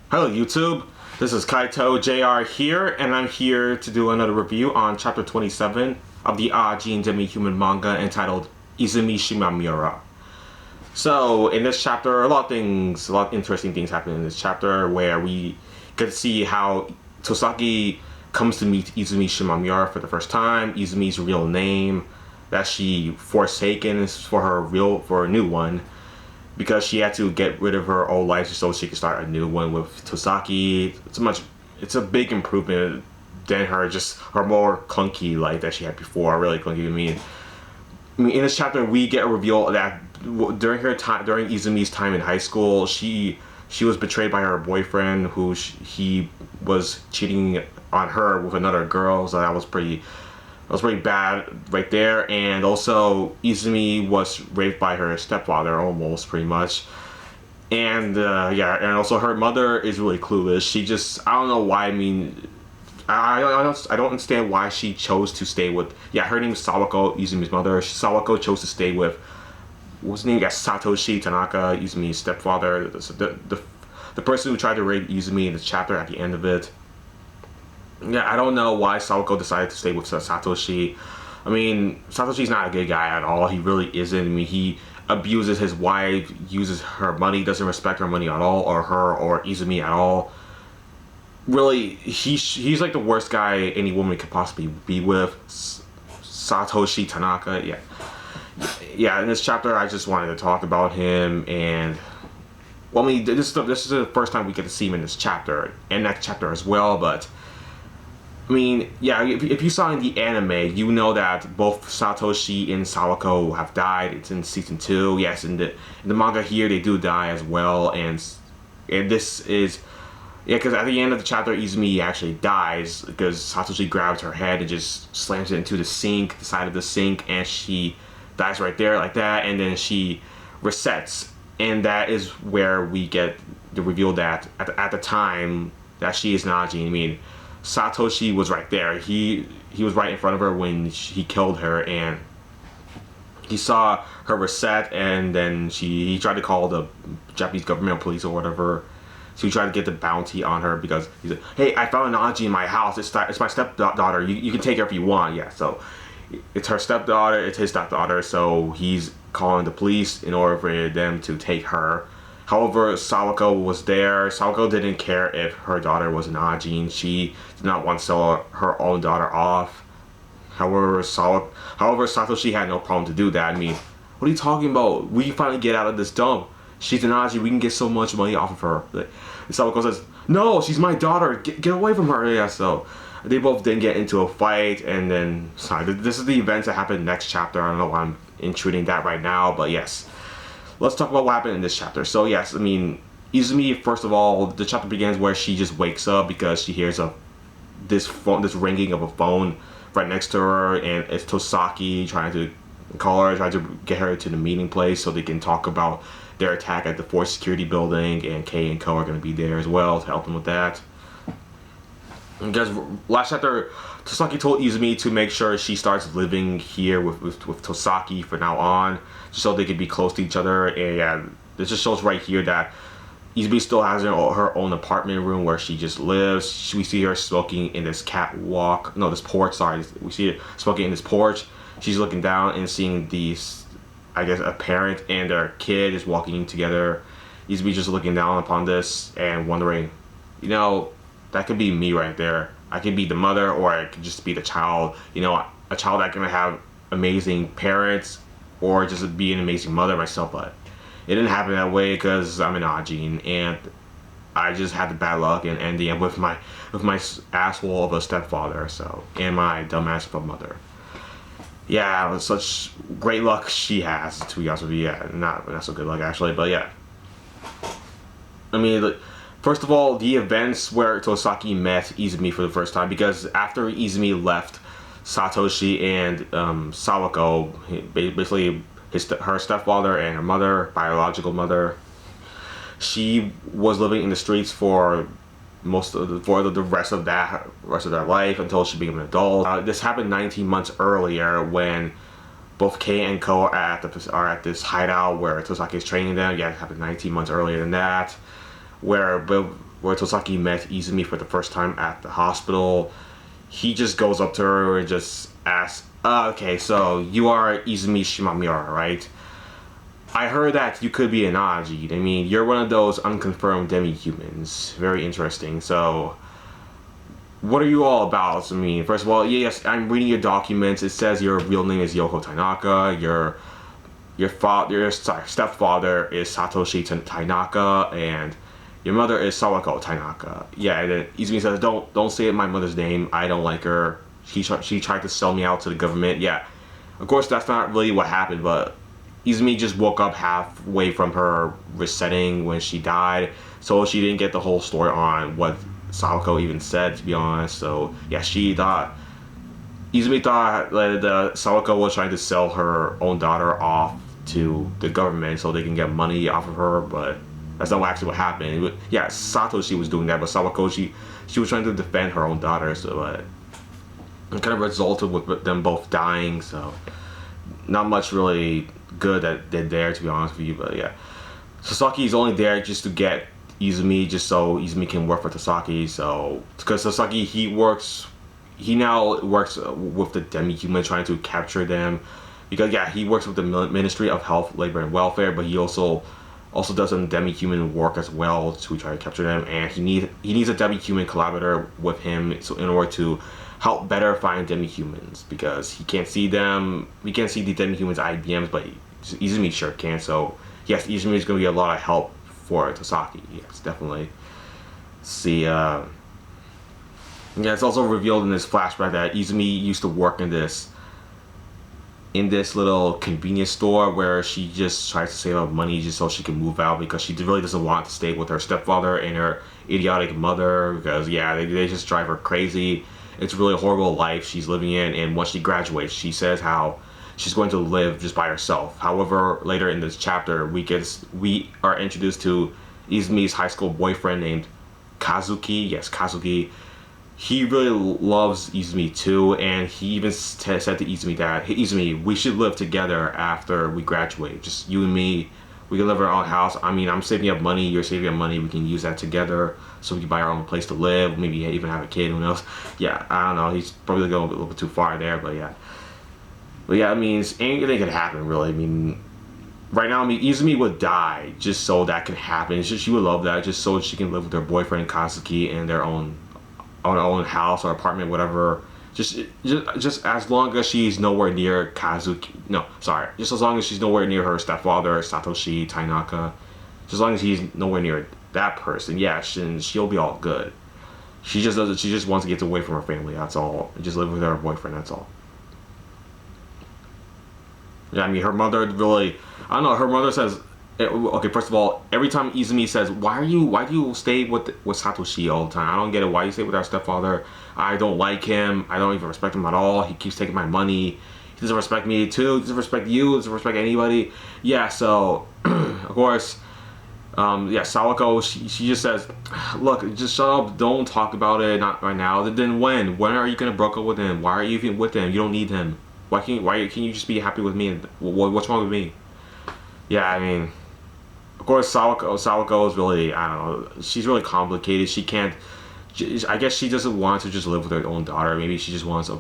Hello YouTube, this is Kaito JR here, and I'm here to do another review on chapter 27 of the Ajin demi manga entitled Izumi Shimomura. So in this chapter, a lot of interesting things happen in this chapter where we get to see how Tosaki comes to meet Izumi Shimomura for the first time, Izumi's real name, that she forsaken for a new one, because she had to get rid of her old life so she could start a new one with Tosaki. It's a big improvement than her more clunky life that she had before. Really clunky. In this chapter we get a reveal that during Izumi's time in high school, she was betrayed by her boyfriend, he was cheating on her with another girl. So that was pretty bad right there. And also Izumi was raped by her stepfather, almost pretty much. And and also her mother is really clueless. I don't know why. I don't understand why she chose to stay with. Her name is Sawako, Izumi's mother. Sawako chose to stay with, what's his name? Satoshi Tanaka, Izumi's stepfather, the person who tried to rape Izumi in the chapter at the end of it. I don't know why Sawako decided to stay with Satoshi. Satoshi's not a good guy at all. He really isn't. He abuses his wife, uses her money, doesn't respect her money at all, or her, or Izumi at all. Really, he's like the worst guy any woman could possibly be with. Satoshi Tanaka, in this chapter, I just wanted to talk about him. And this is the first time we get to see him in this chapter, and next chapter as well, but if you saw in the anime, you know that both Satoshi and Sawako have died. It's in season 2. Yes, in the manga here, they do die as well. And this is, because at the end of the chapter, Izumi actually dies because Satoshi grabs her head and just slams it into the side of the sink, and she dies right there like that. And then she resets, and that is where we get the reveal that at the time that she is Najin. Satoshi was right there. He was right in front of her when he killed her, and he saw her reset, and then he tried to call the Japanese government, police or whatever. So he tried to get the bounty on her because he said, "Hey, I found an Ajin in my house. It's my stepdaughter. You can take her if you want." Yeah, so it's her stepdaughter. It's his stepdaughter. So he's calling the police in order for them to take her. However, Sawako was there. Sawako didn't care if her daughter was an Ajin. She did not want to sell her own daughter off. However, Satoshi had no problem to do that. What are you talking about? We can finally get out of this dump. She's an Ajin. We can get so much money off of her. Sawako says, "No, she's my daughter. Get away from her." Yeah, so they both then get into a fight, and then this is the events that happen next chapter. I don't know why I'm intruding that right now, but yes. Let's talk about what happened in this chapter. So yes, Izumi, first of all, the chapter begins where she just wakes up because she hears this ringing of a phone right next to her, and it's Tosaki trying to call her, trying to get her to the meeting place so they can talk about their attack at the Force Security Building, and Kei and Ko are going to be there as well to help them with that. Because last chapter, Tosaki told Izumi to make sure she starts living here with Tosaki from now on, just so they could be close to each other. And this just shows right here that Izumi still has her own apartment room where she just lives. We see her smoking in this this porch, sorry. We see her smoking in this porch. She's looking down and seeing a parent and their kid is walking together. Izumi just looking down upon this and wondering, that could be me right there. I could be the mother, or I could just be the child. A child that can have amazing parents, or just be an amazing mother myself. But it didn't happen that way because I'm an Ajin, and I just had the bad luck and ending up with my asshole of a stepfather, and my dumbass of a mother. Yeah, it was such great luck she has, to be honest with you. Yeah, not so good luck actually, but yeah. First of all, the events where Tosaki met Izumi for the first time, because after Izumi left Satoshi and Sawako, basically her stepfather and her mother, biological mother, she was living in the streets for the rest of their life until she became an adult. This happened 19 months earlier when both Kei and Ko are at this hideout where Tosaki is training them. Yeah, it happened 19 months earlier than that, where where Tosaki met Izumi for the first time at the hospital. He just goes up to her and just asks, okay, so you are Izumi Shimomura, right? I heard that you could be an Ajin. I mean, you're one of those unconfirmed demi-humans. Very interesting. So, what are you all about? I mean, first of all, yes, I'm reading your documents. It says your real name is Yoko Tanaka. Your stepfather is Satoshi Tanaka, and your mother is Sawako Tanaka. Yeah, and then Izumi says, don't say my mother's name. I don't like her. She tried to sell me out to the government. Yeah, of course that's not really what happened, but Izumi just woke up halfway from her resetting when she died, so she didn't get the whole story on what Sawako even said, to be honest. So yeah, Izumi thought that Sawako was trying to sell her own daughter off to the government so they can get money off of her, but that's not actually what happened. Yeah, Satoshi was doing that, but Sawako, she was trying to defend her own daughter, so it kind of resulted with them both dying, so not much really good that they're there, to be honest with you, but yeah. Sasaki is only there just to get Izumi, just so Izumi can work for Sasaki, so, because Sasaki, he now works with the demi-human, trying to capture them, because yeah, he works with the Ministry of Health, Labor and Welfare, but he also does some demi-human work as well to try to capture them, and he needs a demi-human collaborator with him, so in order to help better find demi-humans, because he can't see them. We can't see the demi-humans IBMs, but Izumi sure can. So yes, Izumi is going to be a lot of help for Tosaki. Yes, definitely. See, yeah, it's also revealed in this flashback that Izumi used to work in this little convenience store where she just tries to save up money just so she can move out, because she really doesn't want to stay with her stepfather and her idiotic mother, because yeah, they just drive her crazy. It's really a horrible life she's living in, and once she graduates, she says how she's going to live just by herself. However, later in this chapter, we are introduced to Izumi's high school boyfriend named Kazuki. Yes, Kazuki. He really loves Izumi too, and he even said to Izumi that, hey Izumi, we should live together after we graduate. Just you and me, we can live in our own house. I mean, I'm saving up money, you're saving up money, we can use that together so we can buy our own place to live, maybe even have a kid, who knows. Yeah, I don't know, he's probably going a little bit too far there, but yeah. But yeah, I mean, anything could happen, really. I mean, right now, I mean, Izumi would die just so that can happen. She would love that, just so she can live with her boyfriend Kazuki in their own house or apartment, whatever. Just as long as she's nowhere near Kazuki. No, sorry. Just as long as she's nowhere near her stepfather, Satoshi Tanaka. Just as long as he's nowhere near that person, yeah, she'll be all good. She just wants to get away from her family, that's all. And just live with her boyfriend, that's all. Yeah, I mean, her mother really, I don't know, her mother says, okay, first of all, every time Izumi says, why do you stay with Satoshi all the time? I don't get it. Why do you stay with our stepfather? I don't like him. I don't even respect him at all. He keeps taking my money. He doesn't respect me too. He doesn't respect you. He doesn't respect anybody. Yeah, so, of course, yeah, Sawako, she just says, look, just shut up. Don't talk about it. Not right now. Then when? When are you going to break up with him? Why are you even with him? You don't need him. Why can you just be happy with me? What's wrong with me? Yeah, I mean, of course, Sawako is really, I don't know, she's really complicated. She can't, I guess she doesn't want to just live with her own daughter. Maybe she just wants to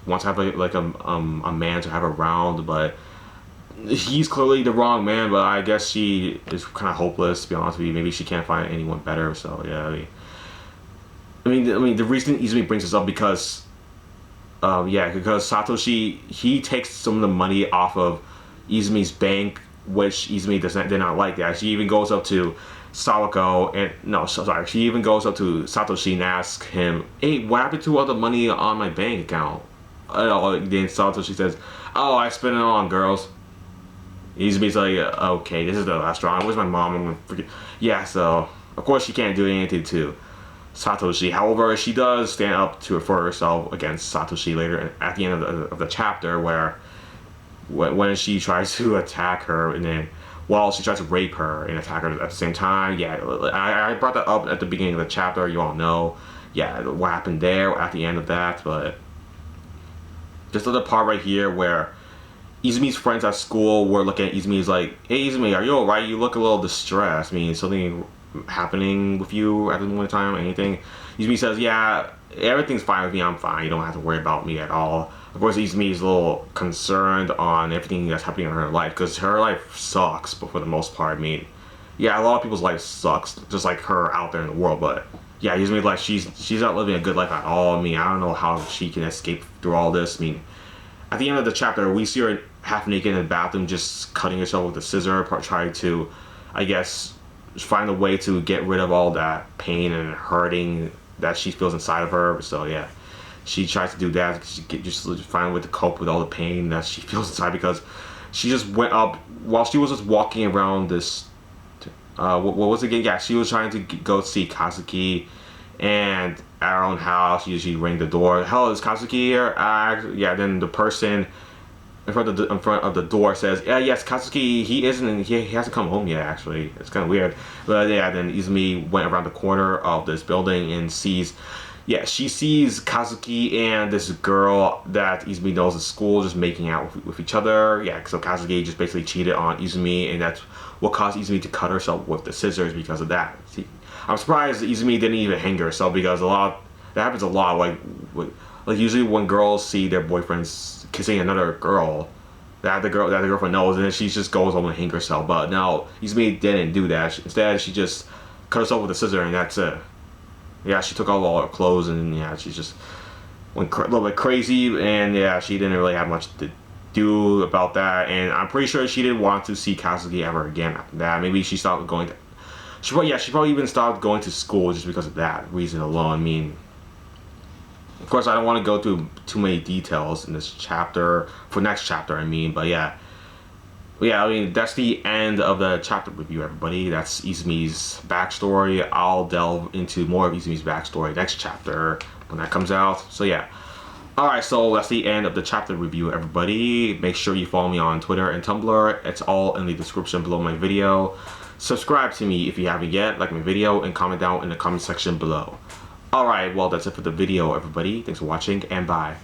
have a man to have around, but he's clearly the wrong man. But I guess she is kind of hopeless, to be honest with you. Maybe she can't find anyone better. So yeah, I mean, the reason Izumi brings this up because, because Satoshi, he takes some of the money off of Izumi's bank, which Izumi did not like that. She even goes up to Sawako she even goes up to Satoshi and asks him, hey, what happened to all the money on my bank account? Then Satoshi says, oh, I spent it all on girls. Izumi's like, okay, this is the restaurant. Where's my mom? I'm gonna forget. Yeah, so of course she can't do anything to Satoshi. However, she does stand up for herself against Satoshi later at the end of the chapter, where when she tries to attack her, and then she tries to rape her and attack her at the same time. Yeah, I brought that up at the beginning of the chapter. You all know, yeah, what happened there at the end of that. But just the part right here where Izumi's friends at school were looking at Izumi, like, hey Izumi, are you alright? You look a little distressed. I mean, something happening with you at the moment in time, anything. Izumi says, yeah, everything's fine with me, I'm fine, you don't have to worry about me at all. Of course, Izumi is a little concerned on everything that's happening in her life, because her life sucks, but for the most part, I mean, yeah, a lot of people's life sucks, just like her out there in the world, but yeah, Izumi, like, she's not living a good life at all. I mean, I don't know how she can escape through all this. I mean, at the end of the chapter, we see her half naked in the bathroom, just cutting herself with a scissor, trying to, I guess, find a way to get rid of all that pain and hurting that she feels inside of her. So yeah, she tries to do that. She just find a way to cope with all the pain that she feels inside, because she just went up while she was just walking around this. What was it again? Yeah, she was trying to go see Kazuki, and at her own house, she rang the door. Hello, is Kazuki here? Yeah. Then the person in front of the door says, yeah, yes, Kazuki, he isn't, and he hasn't come home yet. Actually, it's kind of weird. But yeah, then Izumi went around the corner of this building and sees. Yeah, she sees Kazuki and this girl that Izumi knows at school just making out with each other. Yeah, so Kazuki just basically cheated on Izumi, and that's what caused Izumi to cut herself with the scissors because of that. See, I'm surprised Izumi didn't even hang herself, because that happens a lot. Like usually when girls see their boyfriends kissing another girl, that the girlfriend knows, and then she just goes home and hang herself. But no, Izumi didn't do that. Instead, she just cut herself with a scissor, and that's it. Yeah, she took off all her clothes, and yeah, she just went a little bit crazy, and yeah, she didn't really have much to do about that, and I'm pretty sure she didn't want to see Kazuki ever again after that. Maybe she stopped going to... She probably even stopped going to school just because of that reason alone. I mean, of course, I don't want to go through too many details in this chapter, for next chapter, I mean, but yeah. Yeah, I mean, that's the end of the chapter review, everybody. That's Izumi's backstory. I'll delve into more of Izumi's backstory next chapter when that comes out. So yeah. Alright, so that's the end of the chapter review, everybody. Make sure you follow me on Twitter and Tumblr. It's all in the description below my video. Subscribe to me if you haven't yet, like my video, and comment down in the comment section below. Alright, well, that's it for the video, everybody. Thanks for watching, and bye.